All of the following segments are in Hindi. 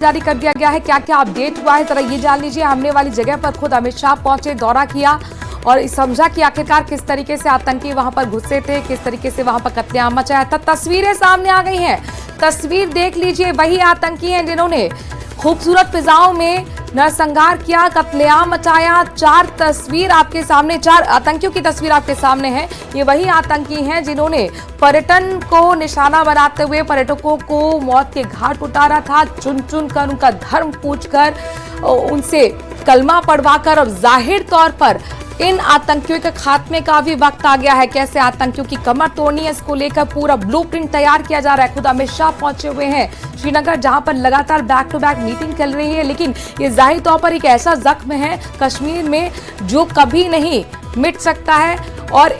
जारी कर दिया गया है। क्या क्या अपडेट हुआ है जरा ये जान लीजिए। हमले वाली जगह पर खुद अमित शाह पहुंचे, दौरा किया और समझा कि आखिरकार किस तरीके से आतंकी वहां पर घुसे थे, किस तरीके से वहां पर कत्लेआम मचाया था। तस्वीरें सामने आ गई हैं, तस्वीर देख लीजिए। वही आतंकी हैं जिन्होंने खूबसूरत फिजाओं में नरसंहार किया, कत्लेआम मचाया। चार आतंकियों की तस्वीर आपके सामने है। ये वही आतंकी हैं जिन्होंने पर्यटन को निशाना बनाते हुए पर्यटकों को मौत के घाट उतारा था, चुन चुन कर उनका धर्म पूछकर, उनसे कलमा पढ़वाकर। अब जाहिर तौर पर इन आतंकियों के खात्मे का भी वक्त आ गया है। कैसे आतंकियों की कमर तोड़नी है, इसको लेकर पूरा ब्लूप्रिंट तैयार किया जा रहा है। खुद अमित शाह पहुंचे हुए हैं श्रीनगर, जहां पर लगातार बैक टू बैक मीटिंग चल रही है। लेकिन ये जाहिर तौर पर एक ऐसा जख्म है कश्मीर में जो कभी नहीं मिट सकता है। और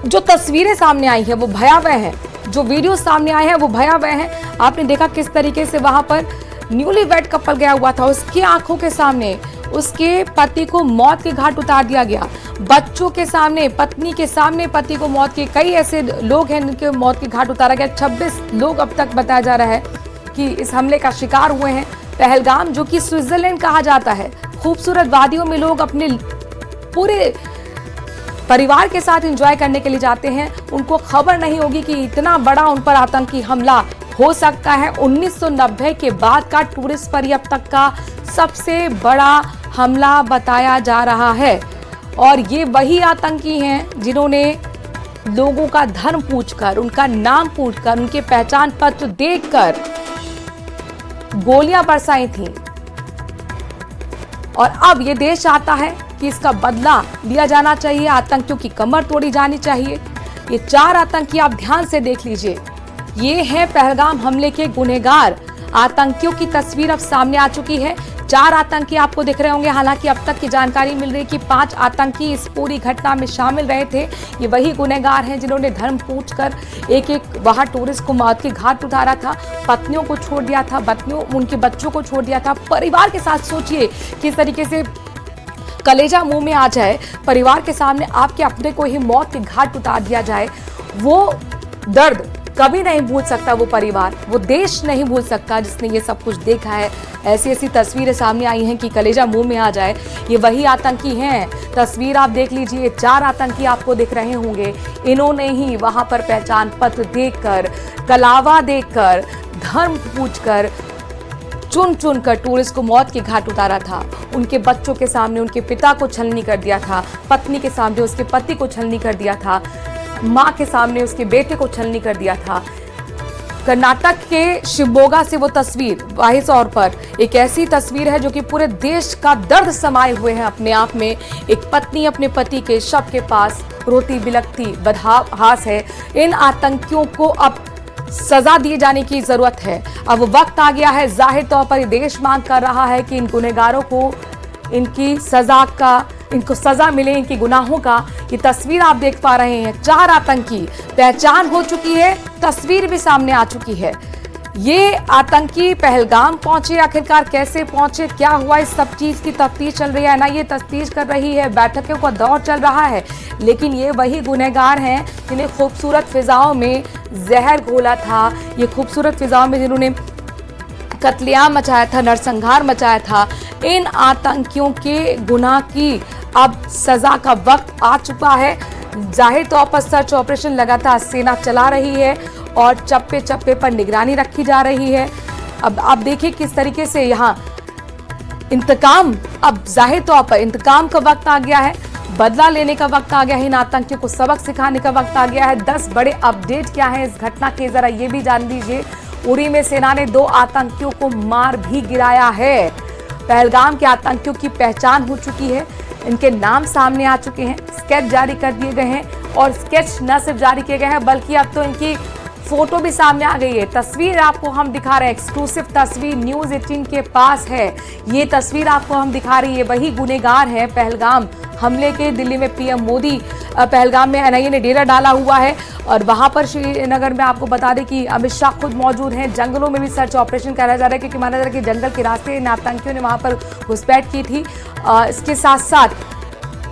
जो तस्वीरें सामने आई है वो भयावह है, जो वीडियो सामने आए हैं वो भयावह है। आपने देखा किस तरीके से वहां पर न्यूली वेड कपल गया हुआ था, उसकी आंखों के सामने उसके पति को मौत के घाट उतार दिया गया। बच्चों के सामने, पत्नी के सामने पति को मौत के, कई ऐसे लोग हैं जिनके मौत के घाट उतारा गया। 26 लोग अब तक बताया जा रहा है कि इस हमले का शिकार हुए हैं। पहलगाम, जो कि स्विट्जरलैंड कहा जाता है, खूबसूरत वादियों में लोग अपने पूरे परिवार के साथ एंजॉय करने के लिए जाते हैं। उनको खबर नहीं होगी कि इतना बड़ा उन पर आतंकी हमला हो सकता है। 1990 के बाद का टूरिस्ट पर अब तक का सबसे बड़ा हमला बताया जा रहा है। और ये वही आतंकी हैं जिन्होंने लोगों का धर्म पूछकर, उनका नाम पूछकर, उनके पहचान पत्र देखकर गोलियां बरसाई थीं। और अब ये देश चाहता है कि इसका बदला लिया जाना चाहिए, आतंकियों की कमर तोड़ी जानी चाहिए। ये चार आतंकी आप ध्यान से देख लीजिए, ये है पहलगाम हमले के गुनहगार। आतंकियों की तस्वीर अब सामने आ चुकी है। चार आतंकी आपको दिख रहे होंगे। हालांकि अब तक की जानकारी मिल रही है कि 5 आतंकी इस पूरी घटना में शामिल रहे थे। ये वही गुनहगार हैं जिन्होंने धर्म पूछकर एक एक वहां टूरिस्ट को मौत के घाट उतारा था, पत्नियों को छोड़ दिया था, उनके बच्चों को छोड़ दिया था। परिवार के साथ सोचिए किस तरीके से कलेजा मुंह में आ जाए, परिवार के सामने आपके अपने को ही मौत के घाट उतार दिया जाए। वो दर्द कभी नहीं भूल सकता वो परिवार, वो देश नहीं भूल सकता जिसने ये सब कुछ देखा है। ऐसी ऐसी तस्वीरें सामने आई हैं कि कलेजा मुंह में आ जाए। ये वही आतंकी हैं। तस्वीर आप देख लीजिए, 4 आतंकी आपको दिख रहे होंगे। इन्होंने ही वहां पर पहचान पत्र देखकर, कलावा देखकर, धर्म पूछकर, चुन चुन कर टूरिस्ट को मौत के घाट उतारा था। उनके बच्चों के सामने उनके पिता को छलनी कर दिया था, पत्नी के सामने उसके पति को छलनी कर दिया था, मां के सामने उसके बेटे को छलनी कर दिया था। कर्नाटक के शिवमोगा से वो तस्वीर वाहिद तौर पर एक ऐसी तस्वीर है जो कि पूरे देश का दर्द समाये हुए हैं अपने आप में। एक पत्नी अपने पति के शव के पास रोती बिलखती बदहास है। इन आतंकियों को अब सजा दिए जाने की जरूरत है। अब वक्त आ गया है, जाहिर तौर पर देश मांग कर रहा है कि इन गुनहगारों को इनको सजा मिले, इनके गुनाहों का। ये तस्वीर आप देख पा रहे हैं, 4 आतंकी पहचान हो चुकी है, तस्वीर भी सामने आ चुकी है। ये आतंकी पहलगाम पहुंचे, आखिरकार कैसे पहुंचे, क्या हुआ, इस सब चीज की तफ्तीश चल रही है ना, ये तफ्तीश कर रही है, बैठकों का दौर चल रहा है। लेकिन ये वही गुनहगार हैं जिन्हें खूबसूरत फिजाओं में जहर घोला था, ये खूबसूरत फिजाओं में जिन्होंने कत्लेआम मचाया था, नरसंहार मचाया था। इन आतंकियों के गुनाह की अब सजा का वक्त आ चुका है। जाहिर तौर पर सर्च ऑपरेशन लगातार सेना चला रही है और चप्पे चप्पे पर निगरानी रखी जा रही है। अब आप देखिए किस तरीके से यहाँ इंतकाम, अब जाहिर तौर पर इंतकाम का वक्त आ गया है, बदला लेने का वक्त आ गया है, इन आतंकियों को सबक सिखाने का वक्त आ गया है। 10 बड़े अपडेट क्या है इस घटना के, जरा ये भी जान लीजिए। उरी में सेना ने 2 आतंकियों को मार भी गिराया है। पहलगाम के आतंकियों की पहचान हो चुकी है, इनके नाम सामने आ चुके हैं, स्केच जारी कर दिए गए हैं। और स्केच न सिर्फ जारी किए गए हैं बल्कि अब तो इनकी फोटो भी सामने आ गई है। तस्वीर आपको हम दिखा रहे हैं, एक्सक्लूसिव तस्वीर न्यूज़ 18 के पास है। ये तस्वीर आपको हम दिखा रही है, वही गुनहगार हैं पहलगाम हमले के। दिल्ली में पीएम मोदी पहलगाम में एनआईए ने डेरा डाला हुआ है और वहां पर श्रीनगर में आपको बता दें कि अमित शाह खुद मौजूद हैं। जंगलों में भी सर्च ऑपरेशन कराया जा रहा है क्योंकि माना जा रहा है कि जंगल के रास्ते इन आतंकियों ने वहां पर घुसपैठ की थी। इसके साथ साथ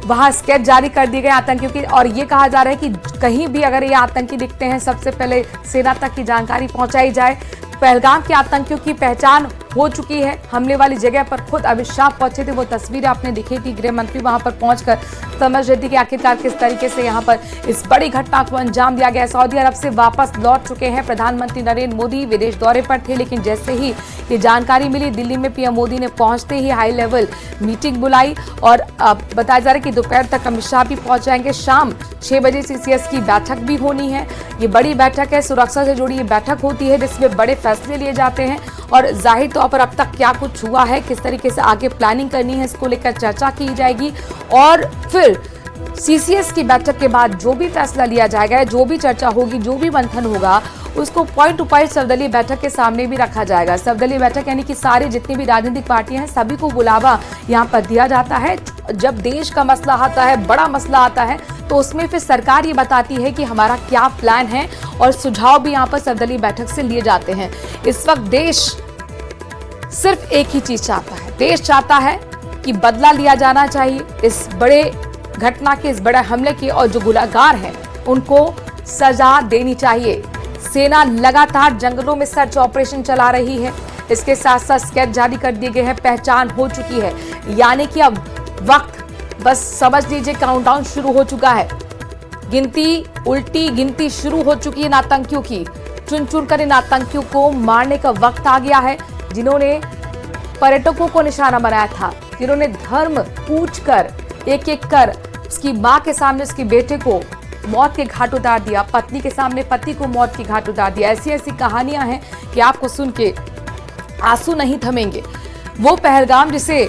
वहां स्केच जारी कर दिए गए आतंकियों की और ये कहा जा रहा है कि कहीं भी अगर ये आतंकी दिखते हैं सबसे पहले सेना तक की जानकारी पहुंचाई जाए पहलगाम के आतंकियों की पहचान हो चुकी है। हमले वाली जगह पर खुद अमित शाह पहुंचे थे, वो तस्वीरें आपने देखी थी। गृह मंत्री वहां पर पहुंचकर समझ रही थी कि आखिरकार किस तरीके से यहां पर इस बड़ी घटना को अंजाम दिया गया। सऊदी अरब से वापस लौट चुके हैं प्रधानमंत्री नरेंद्र मोदी, विदेश दौरे पर थे, लेकिन जैसे ही ये जानकारी मिली दिल्ली में पीएम मोदी ने पहुंचते ही हाई लेवल मीटिंग बुलाई और बताया जा रहा है कि दोपहर तक अमित शाह भी पहुंच जाएंगे। शाम 6 बजे सीसीएस की बैठक भी होनी है। ये बड़ी बैठक है, सुरक्षा से जुड़ी ये बैठक होती है जिसमें बड़े फैसले लिए जाते हैं और जाहिर तौर पर अब तक क्या कुछ हुआ है, किस तरीके से आगे प्लानिंग करनी है, इसको लेकर चर्चा की जाएगी और फिर सीसीएस की बैठक के बाद जो भी फैसला लिया जाएगा, जो भी चर्चा होगी, जो भी मंथन होगा, उसको पॉइंट टू पॉइंट सर्वदलीय बैठक के सामने भी रखा जाएगा। सर्वदलीय बैठक यानी कि सारे जितनी भी राजनीतिक पार्टियां हैं सभी को बुलावा यहाँ पर दिया जाता है। जब देश का मसला आता है, बड़ा मसला आता है, तो उसमें फिर सरकार ये बताती है कि हमारा क्या प्लान है और सुझाव भी यहाँ पर सर्वदलीय बैठक से लिए जाते हैं। इस वक्त देश सिर्फ एक ही चीज चाहता है, देश चाहता है कि बदला लिया जाना चाहिए इस बड़े घटना के, इस बड़े हमले की, और जो गुनहगार हैं उनको सजा देनी चाहिए। सेना लगातार जंगलों में सर्च ऑपरेशन चला रही है, इसके साथ साथ स्केच जारी कर दिए गए हैं, पहचान हो चुकी है, यानी कि अब वक्त बस समझ लीजिए काउंटडाउन शुरू हो चुका है। उल्टी गिनती शुरू हो चुकी है इन आतंकियों की। चुन चुन कर इन आतंकियों को मारने का वक्त आ गया है, जिन्होंने पर्यटकों को निशाना बनाया था, जिन्होंने धर्म पूछकर एक एक कर उसकी मां के सामने उसके बेटे को मौत के घाट उतार दिया, पत्नी के सामने पति को मौत के घाट उतार दिया। ऐसी ऐसी कहानियां हैं कि आपको सुन के आंसू नहीं थमेंगे। वो पहलगाम जिसे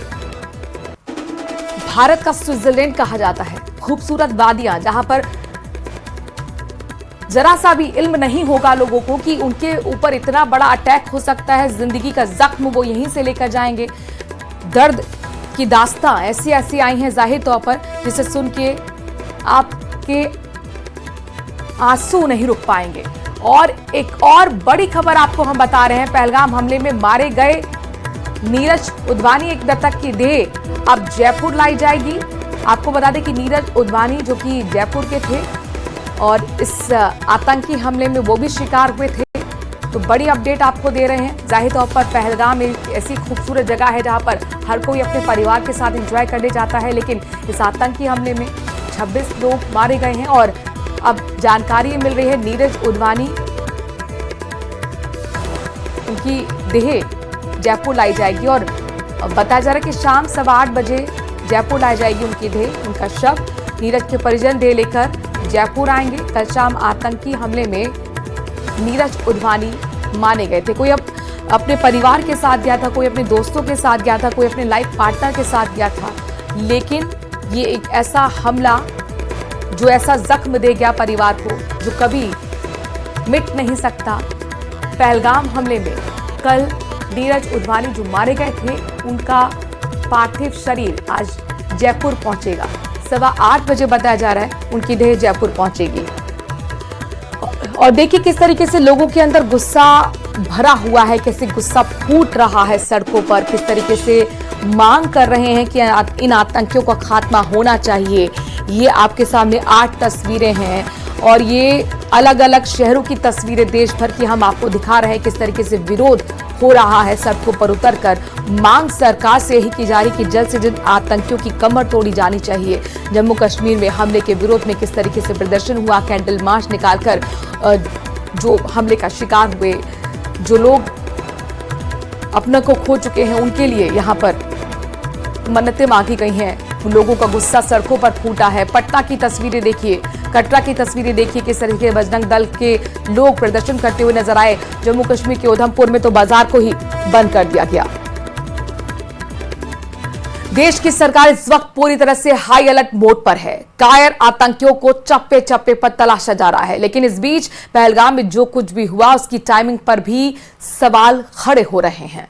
भारत का स्विट्जरलैंड कहा जाता है, खूबसूरत वादियां जहां पर जरा सा भी इल्म नहीं होगा लोगों को कि उनके ऊपर इतना बड़ा अटैक हो सकता है, जिंदगी का जख्म वो यहीं से लेकर जाएंगे। दर्द की दास्तां ऐसी ऐसी आई हैं जाहिर तौर पर, जिसे सुन के आपके आंसू नहीं रुक पाएंगे। और एक और बड़ी खबर आपको हम बता रहे हैं, पहलगाम हमले में मारे गए नीरज उद्वानी एक मृतक की देह अब जयपुर लाई जाएगी। आपको बता दें कि नीरज उद्वानी जो कि जयपुर के थे और इस आतंकी हमले में वो भी शिकार हुए थे, तो बड़ी अपडेट आपको दे रहे हैं। जाहिर तौर पर पहलगाम एक ऐसी खूबसूरत जगह है जहां पर हर कोई अपने परिवार के साथ एंजॉय करने जाता है, लेकिन इस आतंकी हमले में 26 लोग मारे गए हैं और अब जानकारी मिल रही है नीरज उद्वानी उनकी देह जयपुर लाई जाएगी और बताया जा रहा है कि शाम 8:15 बजे जयपुर लाई जाएगी उनकी देह, उनका शव। नीरज के परिजन देह लेकर जयपुर आएंगे। कल शाम आतंकी हमले में नीरज उद्वानी माने गए थे। कोई अपने परिवार के साथ गया था, कोई अपने दोस्तों के साथ गया था, कोई अपने लाइफ पार्टनर के साथ गया था, लेकिन ये एक ऐसा हमला जो ऐसा जख्म दे गया परिवार को जो कभी मिट नहीं सकता। पहलगाम हमले में कल नीरज उद्वानी जो मारे गए थे, उनका पार्थिव शरीर आज जयपुर पहुंचेगा। 8:15 बजे बताया जा रहा है उनकी देह जयपुर पहुंचेगी। और देखिए किस तरीके से लोगों के अंदर गुस्सा भरा हुआ है, कैसे गुस्सा फूट रहा है सड़कों पर, किस तरीके से मांग कर रहे हैं कि इन आतंकियों का खात्मा होना चाहिए। ये आपके सामने 8 तस्वीरें हैं और ये अलग अलग शहरों की तस्वीरें देश भर की हम आपको दिखा रहे हैं किस तरीके से विरोध हो रहा है सड़कों पर उतरकर। मांग सरकार से यही की जा रही कि जल्द से जल्द आतंकियों की कमर तोड़ी जानी चाहिए। जम्मू कश्मीर में हमले के विरोध में किस तरीके से प्रदर्शन हुआ, कैंडल मार्च निकालकर जो हमले का शिकार हुए, जो लोग अपने को खो चुके हैं, उनके लिए यहाँ पर मन्नतें मांगी गई हैं। लोगों का गुस्सा सड़कों पर फूटा है। पटना की तस्वीरें देखिए, कटरा की तस्वीरें देखिए, किस तरीके से बजरंग दल के लोग प्रदर्शन करते हुए नजर आए। जम्मू कश्मीर के उधमपुर में तो बाजार को ही बंद कर दिया गया। देश की सरकार इस वक्त पूरी तरह से हाई अलर्ट मोड पर है। कायर आतंकियों को चप्पे चप्पे पर तलाशा जा रहा है, लेकिन इस बीच पहलगाम में जो कुछ भी हुआ उसकी टाइमिंग पर भी सवाल खड़े हो रहे हैं।